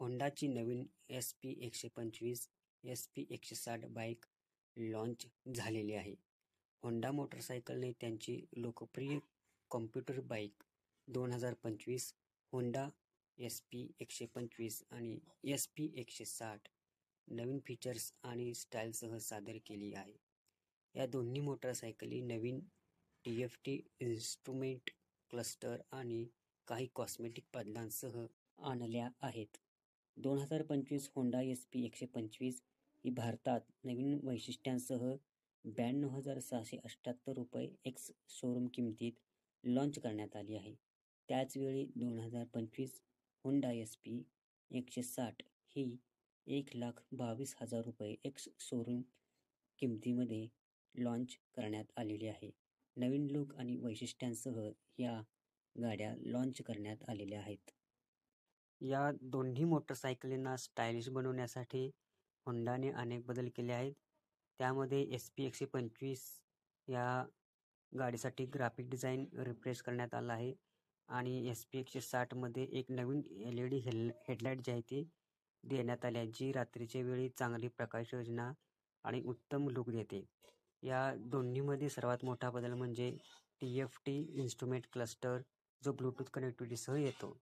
होंडाची नवीन SP125 SP160 bike launch झालेली आहे. Honda मोटरसायकलने त्यांची लोकप्रिय कॉम्प्युटर बाईक 2025 होंडा SP125 आणि SP160 नवीन फीचर्स आणि स्टाईलसह सादर केली आहे. या दोन्ही मोटरसायकली नवीन TFT इन्स्ट्रुमेंट क्लस्टर आणि काही कॉस्मेटिक बदलांसह आणल्या आहेत. 2025 होंडा SP125 ही भारतात नवीन वैशिष्ट्यांसह ₹92,678 एक्स शोरूम किमतीत लाँच करण्यात आली आहे. त्याचवेळी 2025 होंडा SP160 ही ₹1,22,000 एक्स शोरूम किमतीमध्ये लाँच करण्यात आलेली आहे. नवीन लुक आणि वैशिष्ट्यांसह या गाड्या लाँच करण्यात आलेल्या आहेत. या दोन्ही मोटरसायकलींना स्टायलिश बनवण्यासाठी होंडाने अनेक बदल केले आहेत. त्यामध्ये SP125 या गाडीसाठी ग्राफिक डिझाईन रिफ्रेश करण्यात आला आहे आणि SP160 मध्ये एक नवीन LED हेडलाईट जी आहे ती देण्यात आली आहे, जी रात्रीच्या वेळी चांगली प्रकाशयोजना आणि उत्तम लुक देते. या दोन्हीमध्ये सर्वात मोठा बदल म्हणजे TFT इन्स्ट्रुमेंट क्लस्टर, जो ब्लूटूथ कनेक्टिव्हिटीसह येतो.